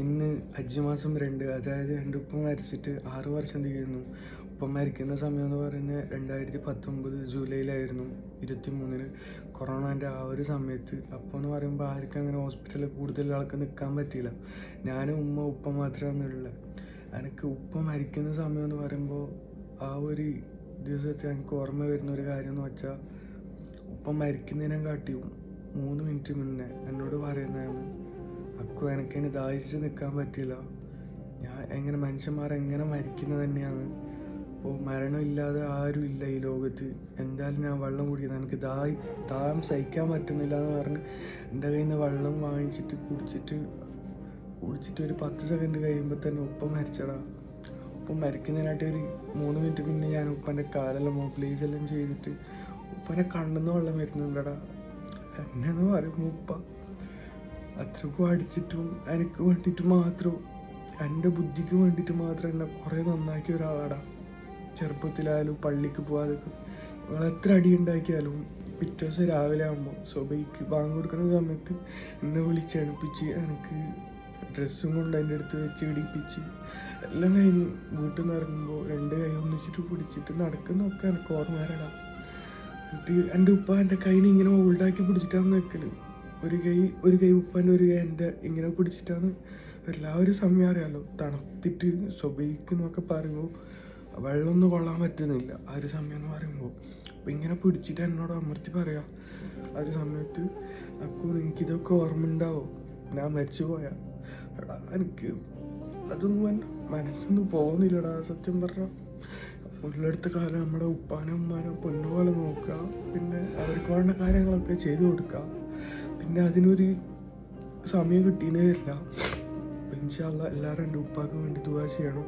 ഇന്ന് ഹജ്ജ് മാസം 2, അതായത് എൻ്റെ ഉപ്പ മരിച്ചിട്ട് 6 വർഷം തികയുന്നു. ഉപ്പ മരിക്കുന്ന സമയം എന്ന് പറയുന്നത് 2019 ജൂലൈയിലായിരുന്നു, 23-ന്, കൊറോണേൻ്റെ ആ ഒരു സമയത്ത്. അപ്പോൾ എന്ന് പറയുമ്പോൾ ആർക്കും അങ്ങനെ ഹോസ്പിറ്റലിൽ കൂടുതൽ ആൾക്ക് നിൽക്കാൻ പറ്റിയില്ല. ഞാനും ഉപ്പ മാത്രമാണ് ഉള്ളത്. എനിക്ക് ഉപ്പ മരിക്കുന്ന സമയം എന്ന് പറയുമ്പോൾ ആ ഒരു ദിവസത്തെ എനിക്ക് ഓർമ്മ വരുന്ന ഒരു കാര്യം എന്ന് വെച്ചാൽ, ഉപ്പ മരിക്കുന്നതിനെ കാട്ടിയും 3 മിനിറ്റ് മുന്നേ എന്നോട് പറയുന്നതാണ്, അക്കു എനിക്കിനി ദാഹിച്ചിട്ട് നിൽക്കാൻ പറ്റില്ല, മനുഷ്യന്മാരെങ്ങനെ മരിക്കുന്നത് തന്നെയാണ്, അപ്പോൾ മരണമില്ലാതെ ആരും ഇല്ല ഈ ലോകത്ത്, എന്തായാലും ഞാൻ വെള്ളം കുടിക്കുന്നത്, എനിക്ക് ദാഹം സഹിക്കാൻ പറ്റുന്നില്ല എന്ന് പറഞ്ഞ് എൻ്റെ കയ്യിൽ നിന്ന് വെള്ളം വാങ്ങിച്ചിട്ട് കുടിച്ചിട്ട് ഒരു 10 സെക്കൻഡ് കഴിയുമ്പോൾ തന്നെ ഉപ്പ മരിച്ചടാ. ഉപ്പ മരിക്കുന്നതിനായിട്ട് ഒരു 3 മിനിറ്റ് പിന്നെ ഞാൻ ഉപ്പൻ്റെ കാലെല്ലാം മോബിലൈസ് എല്ലാം ചെയ്തിട്ട് ഉപ്പനെ കണ്ണെന്ന് വെള്ളം വരുന്നുണ്ടടാ. എന്നെന്ന് പറയുമ്പോൾ ഉപ്പ അത്രക്കും അടിച്ചിട്ടും എനിക്ക് വേണ്ടിയിട്ട് മാത്രം, എൻ്റെ ബുദ്ധിക്ക് വേണ്ടിയിട്ട് മാത്രം എന്നെ കുറേ നന്നാക്കിയ ഒരാളാടാ. ചെറുപ്പത്തിലായാലും പള്ളിക്ക് പോകാതൊക്കെ ഞങ്ങൾ എത്ര അടി ഉണ്ടാക്കിയാലും പിറ്റേ ദിവസം രാവിലെ ആകുമ്പോൾ സുബഹിക്ക് ബാങ്ക് കൊടുക്കുന്ന സമയത്ത് എന്നെ വിളിച്ചെടുപ്പിച്ച് എനിക്ക് ഡ്രസ്സും കൊണ്ട് എൻ്റെ അടുത്ത് വെച്ച് ഇടിപ്പിച്ച് എല്ലാം കഴിഞ്ഞ് വീട്ടിൽ നിന്ന് ഇറങ്ങുമ്പോൾ 2 കൈ ഒന്നിച്ചിട്ട് പിടിച്ചിട്ട് നടക്കുന്നതൊക്കെ എനിക്ക് ഓർമ്മ വരടാ. എന്നിട്ട് എൻ്റെ ഉപ്പ എൻ്റെ കൈനെ ഇങ്ങനെ ഹോൾഡാക്കി പിടിച്ചിട്ടാണ് നിൽക്കല്. ഒരു കൈ ഉപ്പാൻ്റെ, ഒരു കൈ എൻ്റെ ഇങ്ങനെ പിടിച്ചിട്ടാണ്. എല്ലാവരും സമയം അറിയാമല്ലോ, തണുത്തിട്ട് സ്വബൈക്ക് എന്നൊക്കെ പറയുമ്പോൾ വെള്ളമൊന്നും കൊള്ളാൻ പറ്റുന്നില്ല ആ ഒരു സമയം എന്ന് പറയുമ്പോൾ. അപ്പം ഇങ്ങനെ പിടിച്ചിട്ട് എന്നോട് അമർത്തി പറയാം ആ ഒരു സമയത്ത്, അപ്പോൾ എനിക്കിതൊക്കെ ഓർമ്മ ഉണ്ടാവോ, ഞാൻ മരിച്ചു പോയാൽ. എനിക്ക് അതൊന്നും മനസ്സിന്ന് പോകുന്നില്ലടാ സത്യം പറഞ്ഞാൽ. ഉള്ളെടുത്ത കാലം നമ്മുടെ ഉപ്പാനും ഉമ്മാനും പൊന്നുപോലെ നോക്കുക, പിന്നെ അവർക്ക് വേണ്ട കാര്യങ്ങളൊക്കെ ചെയ്തു കൊടുക്കുക, പിന്നെ അതിനൊരു സമയം കിട്ടിയെന്നേ വരില്ല. അപ്പം ഇൻഷാ അല്ലാഹ് എല്ലാവരും എൻ്റെ ഉപ്പാക്ക് വേണ്ടി ദുആ ചെയ്യണം.